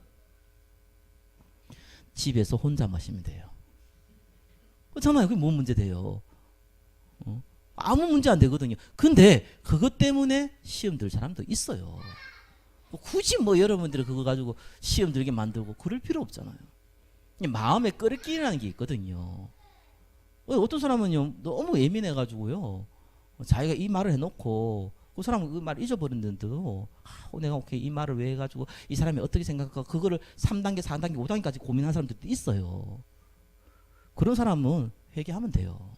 집에서 혼자 마시면 돼요. 그렇잖아요. 그게 뭔 문제 돼요? 아무 문제 안 되거든요. 근데 그것 때문에 시험 들 사람도 있어요. 굳이 뭐 여러분들이 그거 가지고 시험 들게 만들고 그럴 필요 없잖아요. 마음의 끓기라는 게 있거든요. 어떤 사람은요 너무 예민해가지고요 자기가 이 말을 해놓고 그 사람은 그 말을 잊어버렸는데도 내가 오케이 이 말을 왜 해가지고 이 사람이 어떻게 생각할까 그거를 3단계 4단계 5단계까지 고민하는 사람들도 있어요. 그런 사람은 회개하면 돼요.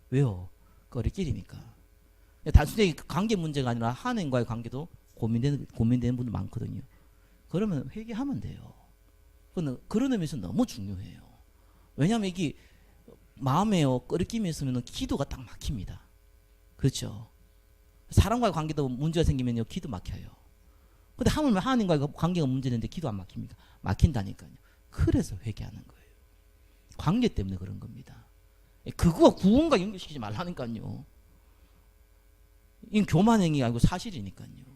왜요? 거리끼리니까. 단순히 관계 문제가 아니라 하나님과의 관계도 고민되는 분들 많거든요. 그러면 회개하면 돼요. 그런 의미에서 너무 중요해요. 왜냐하면 이게 마음에요 끓김이 있으면 기도가 딱 막힙니다. 그렇죠? 사람과의 관계도 문제가 생기면요 기도 막혀요. 근데 하물며 하나님과의 관계가 문제는데 기도 안 막힙니까? 막힌다니까요. 그래서 회개하는 거예요. 관계 때문에 그런 겁니다. 그거와 구원과 연결시키지 말라니까요. 이건 교만행위가 아니고 사실이니까요.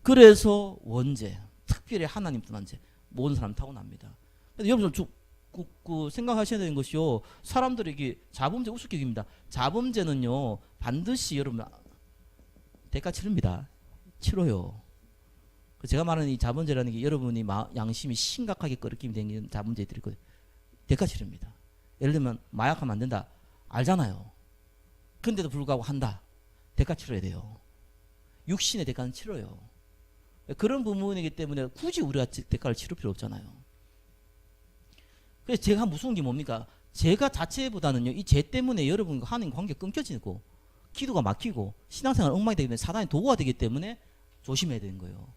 그래서 원죄, 특별히 하나님 떠난 죄 모든 사람 타고납니다. 근데 여러분 생각하셔야 되는 것이요. 사람들에게 자범죄 우습게 여깁니다. 자범죄는요 반드시 여러분 대가 치릅니다. 치러요. 제가 말하는 이 자범죄라는 게 여러분이 양심이 심각하게 끓이게 된 자범죄들이 있거든요. 대가 치릅니다. 예를 들면 마약하면 안 된다. 알잖아요. 근데도 불구하고 한다. 대가 치러야 돼요. 육신의 대가는 치러요. 그런 부분이기 때문에 굳이 우리가 대가를 치를 필요 없잖아요. 그래서 제가 무서운 게 뭡니까? 죄가 자체보다는요 이 죄 때문에 여러분과 하나님 관계가 끊겨지고 기도가 막히고 신앙생활 엉망이 되기 때문에 사단의 도구가 되기 때문에 조심해야 되는 거예요.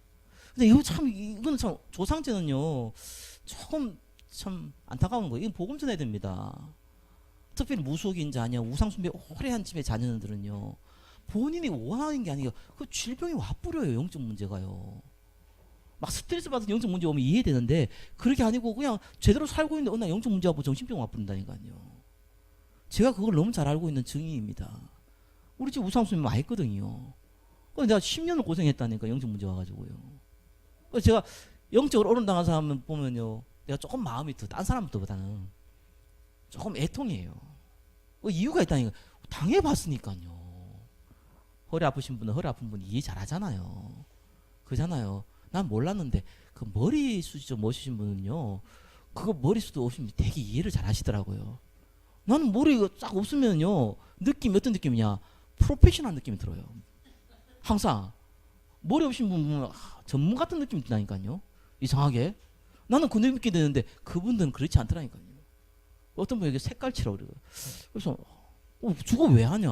근데 이건 참 조상죄는요 조금 참 안타까운 거예요. 이건 복음 전해야 됩니다. 특별히 무속인 자녀, 우상숭배 오래 한 집의 자녀들은요 본인이 원하는 게 아니고 그 질병이 와뿌려요. 영적 문제가요. 막 스트레스 받은 영적 문제 오면 이해되는데 그렇게 아니고 그냥 제대로 살고 있는데 어느 날 영적 문제 와서 정신병 와뿌린다니까요. 제가 그걸 너무 잘 알고 있는 증인입니다. 우리 집 우상숭배 많이 했거든요. 내가 10년을 고생했다니까 영적 문제 와가지고요. 그래서 제가 영적으로 어른당한 사람 보면요 내가 조금 마음이 더 딴 사람들보다는 조금 애통이에요. 이유가 있다니까. 당해봤으니까요. 허리 아프신 분은 허리 아픈 분 이해 잘하잖아요. 그잖아요. 난 몰랐는데 그 머리숱이 좀 멋있으신 분은요 그거 머리숱 없으면 되게 이해를 잘 하시더라고요. 나는 머리가 쫙 없으면요 느낌이 어떤 느낌이냐 프로페셔널 느낌이 들어요. 항상 머리 없으신 분 보면 전문 같은 느낌이 든다니까요. 이상하게 나는 그 느낌이 드는데 그분들은 그렇지 않더라니까요. 어떤 분에게 색깔치라고 그래요. 그래서 저거 왜 하냐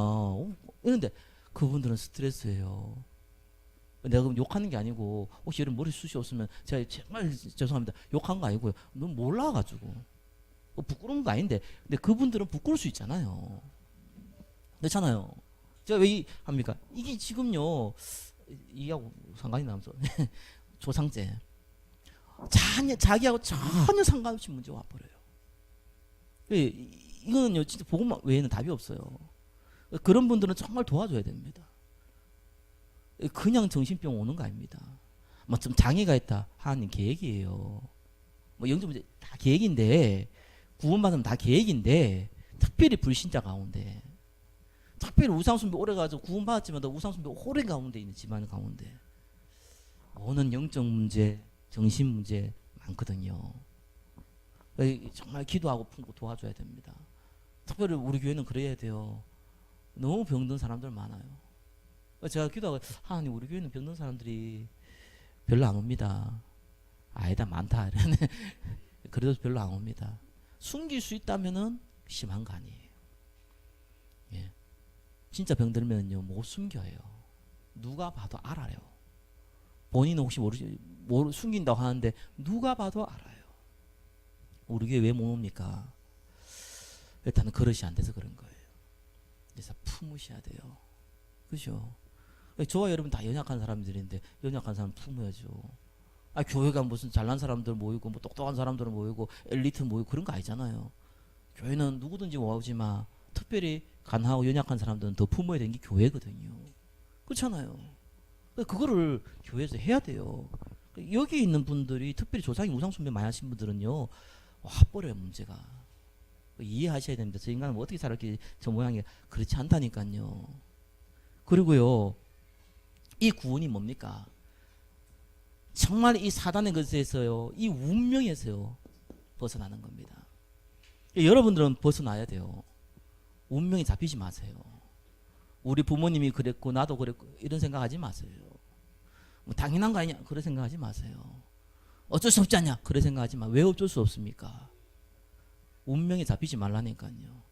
이런데 그분들은 스트레스예요. 내가 그럼 욕하는 게 아니고 혹시 여러분 머리숱이 없으면 제가 정말 죄송합니다. 욕한 거 아니고요. 너무 몰라가지고 부끄러운 거 아닌데, 근데 그분들은 부끄러울 수 있잖아요. 그렇잖아요. 제가 왜 합니까? 이게 지금요, 이하고 상관이 나면서 조상제 자기하고 전혀 상관없이 문제 와버려요. 이거는요 진짜 복음 외에는 답이 없어요. 그런 분들은 정말 도와줘야 됩니다. 그냥 정신병 오는 거 아닙니다. 뭐 좀 장애가 있다, 하나님 계획이에요. 뭐 영적 문제 다 계획인데, 구원받으면 다 계획인데, 특별히 불신자 가운데, 특별히 우상숭배 오래 가지고 구원받았지만 우상숭배 오래 가운데 있는 집안 가운데 오는 영적 문제, 정신 문제 많거든요. 정말 기도하고 품고 도와줘야 됩니다. 특별히 우리 교회는 그래야 돼요. 너무 병든 사람들 많아요. 제가 기도하고, 하나님 우리 교회는 병든 사람들이 별로 안 옵니다. 아니다, 많다. 그래도 별로 안 옵니다. 숨길 수 있다면은 심한 거 아니에요. 예. 진짜 병들면요 못 숨겨요. 누가 봐도 알아요. 본인은 혹시 숨긴다고 하는데 누가 봐도 알아요. 우리 교회 왜 못 옵니까? 일단은 그릇이 안 돼서 그런 거예요. 그래서 품으셔야 돼요. 그죠? 저와 여러분 다 연약한 사람들인데 연약한 사람 품어야죠. 교회가 무슨 잘난 사람들 모이고 뭐 똑똑한 사람들 모이고 엘리트 모이고 그런 거 아니잖아요. 교회는 누구든지 오지만 특별히 가난하고 연약한 사람들은 더 품어야 되는 게 교회거든요. 그렇잖아요. 그거를 교회에서 해야 돼요. 여기 있는 분들이 특별히 조상이 우상숭배 많이 하신 분들은요 와버려요 문제가. 이해하셔야 됩니다. 저 인간은 뭐 어떻게 살았길래 저 모양이 그렇지 않다니까요. 그리고요 이 구원이 뭡니까? 정말 이 사단의 것에서요 이 운명에서요 벗어나는 겁니다. 여러분들은 벗어나야 돼요. 운명에 잡히지 마세요. 우리 부모님이 그랬고 나도 그랬고 이런 생각하지 마세요. 뭐 당연한 거 아니냐 그런 생각하지 마세요. 어쩔 수 없지 않냐 그런 생각하지 마. 왜 어쩔 수 없습니까? 운명에 잡히지 말라니까요.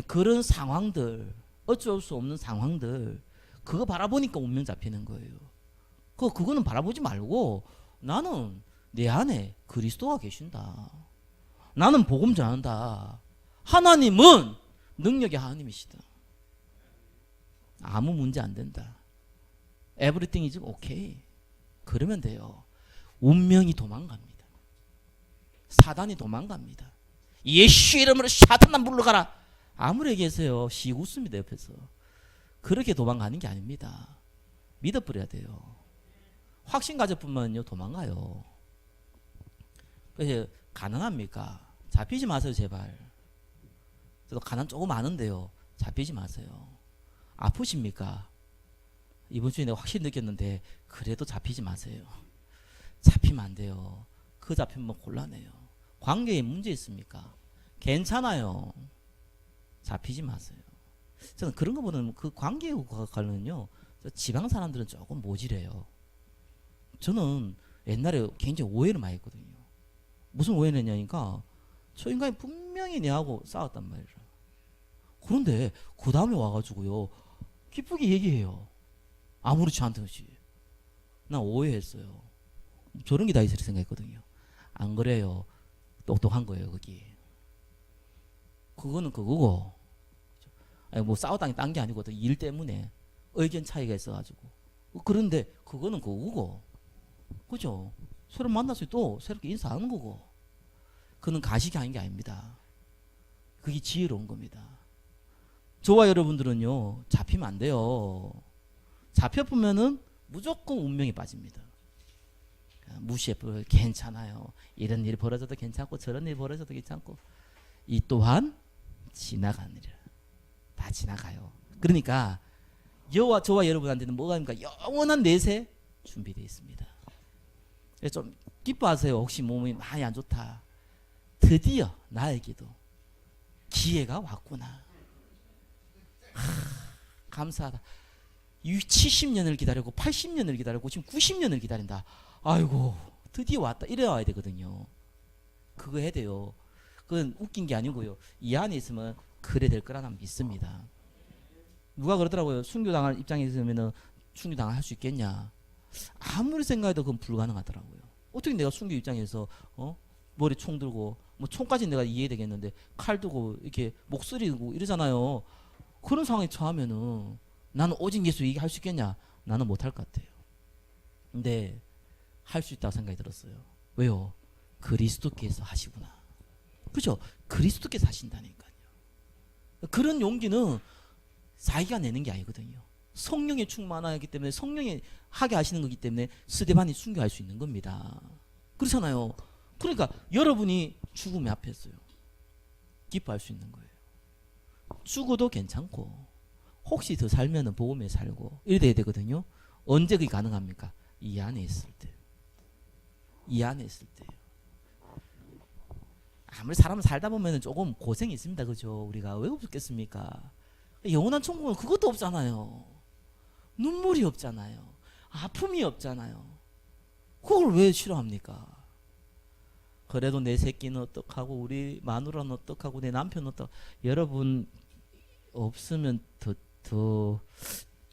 그런 상황들, 어쩔 수 없는 상황들, 그거 바라보니까 운명 잡히는 거예요. 그거는 바라보지 말고 나는 내 안에 그리스도가 계신다. 나는 복음 전한다. 하나님은 능력의 하나님이시다. 아무 문제 안 된다. Everything is okay. 그러면 돼요. 운명이 도망갑니다. 사단이 도망갑니다. 예수 이름으로 사탄아 물러가라. 아무리 얘기해서요 씩 웃습니다 옆에서. 그렇게 도망가는 게 아닙니다. 믿어버려야 돼요. 확신 가져보면요 도망가요. 그래서 가난합니까? 잡히지 마세요 제발. 저도 가난 조금 아는데요 잡히지 마세요. 아프십니까? 이번 주에 내가 확실히 느꼈는데 그래도 잡히지 마세요. 잡히면 안 돼요. 그 잡히면 곤란해요. 관계에 문제 있습니까? 괜찮아요. 잡히지 마세요. 저는 그런 거보다는 그 관계에 관련은요 지방 사람들은 조금 모질해요. 저는 옛날에 굉장히 오해를 많이 했거든요. 무슨 오해를 했냐니까 저 인간이 분명히 내하고 싸웠단 말이야. 그런데 그 다음에 와가지고요 기쁘게 얘기해요. 아무렇지 않듯이. 나 오해했어요. 저런 게 다 있을 생각했거든요. 안 그래요. 똑똑한 거예요 거기. 그거는 그거고. 아니 뭐 싸우다니 딴 게 아니고 일 때문에 의견 차이가 있어가지고. 그런데 그거는 그거고. 그죠? 서로 만나서 또 새롭게 인사하는 거고. 그는 가식이 아닌 게 아닙니다. 그게 지혜로운 겁니다. 저와 여러분들은요 잡히면 안 돼요. 잡혀보면은 무조건 운명에 빠집니다. 무시해버려. 괜찮아요. 이런 일이 벌어져도 괜찮고 저런 일이 벌어져도 괜찮고 이 또한 지나가는 일이라. 다 지나가요. 그러니까 저와 여러분한테는 뭐가 아닙니까? 영원한 내세 준비되어 있습니다. 좀 기뻐하세요. 혹시 몸이 많이 안 좋다. 드디어 나에게도 기회가 왔구나. 감사하다. 70년을 기다리고 80년을 기다리고 지금 90년을 기다린다. 아이고 드디어 왔다. 이래 와야 되거든요. 그거 해야 돼요. 그건 웃긴 게 아니고요. 이 안에 있으면 그래 될 거라 난 믿습니다. 누가 그러더라고요. 순교당할 입장에 있으면 순교당을 할 수 있겠냐. 아무리 생각해도 그건 불가능하더라고요. 어떻게 내가 순교 입장에서 머리 총 들고 뭐 총까지 내가 이해되겠는데 칼 두고 이렇게 목소리 두고 이러잖아요. 그런 상황에 처하면은 나는 오직 예수 얘기할 수 있겠냐? 나는 못할 것 같아요. 근데 할 수 있다고 생각이 들었어요. 왜요? 그리스도께서 하시구나. 그죠? 그리스도께서 하신다니까요. 그런 용기는 자기가 내는 게 아니거든요. 성령에 충만하기 때문에 성령이 하게 하시는 거기 때문에 스데반이 순교할 수 있는 겁니다. 그렇잖아요. 그러니까 여러분이 죽음에 앞에서요 기뻐할 수 있는 거예요. 죽어도 괜찮고 혹시 더 살면은 복음에 살고 이래 돼야 되거든요. 언제 그게 가능합니까? 이 안에 있을 때. 이 안에 있을 때요. 아무리 사람을 살다 보면 조금 고생이 있습니다. 그죠? 우리가 왜 없겠습니까? 영원한 천국은 그것도 없잖아요. 눈물이 없잖아요. 아픔이 없잖아요. 그걸 왜 싫어합니까? 그래도 내 새끼는 어떡하고 우리 마누라는 어떡하고 내 남편은 어떡하고 여러분 없으면 더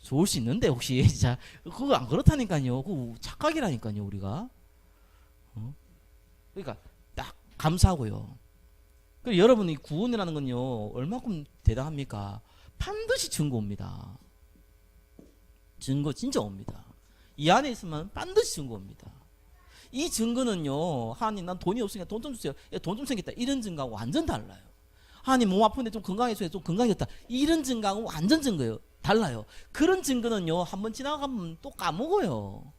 좋을 수 있는데 혹시 진짜 그거 안 그렇다니까요. 그거 착각이라니까요 우리가. 그러니까 딱 감사하고요. 그리고 여러분이 구원이라는 건요 얼마큼 대단합니까? 반드시 증거 옵니다. 증거 진짜 옵니다. 이 안에 있으면 반드시 증거 옵니다. 이 증거는요 하나님 난 돈이 없으니까 돈 좀 주세요. 돈 좀 생겼다. 이런 증거하고 완전 달라요. 하나님 몸 아픈데 좀 건강해서 좀 건강해졌다. 이런 증거하고 완전 증거예요. 달라요. 그런 증거는요 한번 지나가면 또 까먹어요.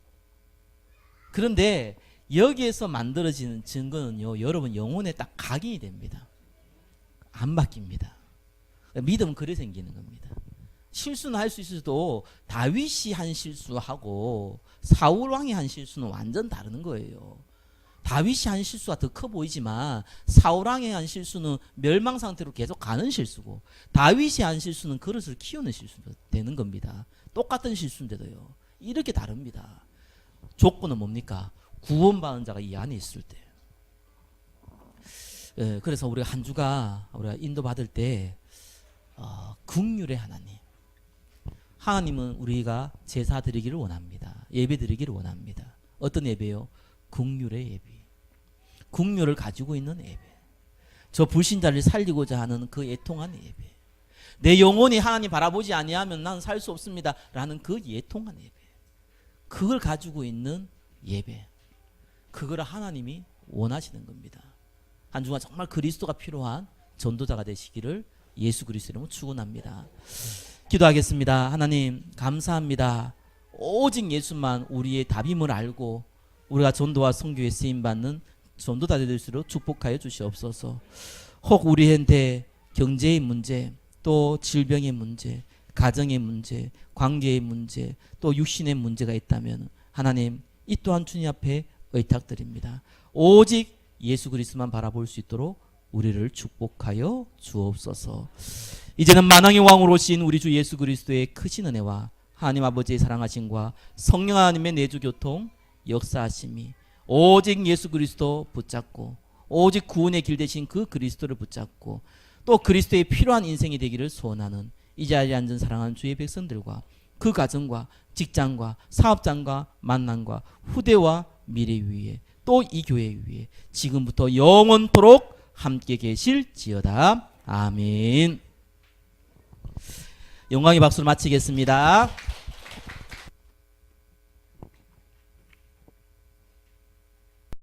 그런데 여기에서 만들어지는 증거는요 여러분 영혼에 딱 각인이 됩니다. 안 바뀝니다. 믿음은 그래 생기는 겁니다. 실수는 할 수 있어도 다윗이 한 실수하고 사울 왕이 한 실수는 완전 다른 거예요. 다윗이 한 실수가 더 커 보이지만 사울 왕이 한 실수는 멸망 상태로 계속 가는 실수고 다윗이 한 실수는 그릇을 키우는 실수가 되는 겁니다. 똑같은 실수인데도요. 이렇게 다릅니다. 조건은 뭡니까? 구원받은 자가 이 안에 있을 때. 예, 그래서 우리가 한 주가 우리가 인도받을 때 긍휼의 하나님. 하나님은 우리가 제사 드리기를 원합니다. 예배 드리기를 원합니다. 어떤 예배요? 긍휼의 예배. 긍휼을 가지고 있는 예배. 저 불신자를 살리고자 하는 그 애통한 예배. 내 영혼이 하나님 바라보지 아니하면 나는 살 수 없습니다. 라는 그 애통한 예배. 그걸 가지고 있는 예배. 그걸 하나님이 원하시는 겁니다. 한 주간 정말 그리스도가 필요한 전도자가 되시기를 예수 그리스도 이름으로 축원합니다. 기도하겠습니다. 하나님 감사합니다. 오직 예수만 우리의 답임을 알고 우리가 전도와 선교에 쓰임받는 전도자 될수록 축복하여 주시옵소서. 혹 우리한테 경제의 문제, 또 질병의 문제, 가정의 문제, 관계의 문제, 또 육신의 문제가 있다면 하나님 이 또한 주님 앞에 의탁드립니다. 오직 예수 그리스도만 바라볼 수 있도록 우리를 축복하여 주옵소서. 이제는 만왕의 왕으로 오신 우리 주 예수 그리스도의 크신 은혜와 하나님 아버지의 사랑하심과 성령 하나님의 내주 교통 역사하심이 오직 예수 그리스도 붙잡고 오직 구원의 길 되신 그 그리스도를 붙잡고 또 그리스도의 필요한 인생이 되기를 소원하는 이 자리에 앉은 사랑하는 주의 백성들과 그 가정과 직장과 사업장과 만남과 후대와 미래 위에 또 이 교회 위에 지금부터 영원토록 함께 계실지어다. 아멘. 영광의 박수로 마치겠습니다.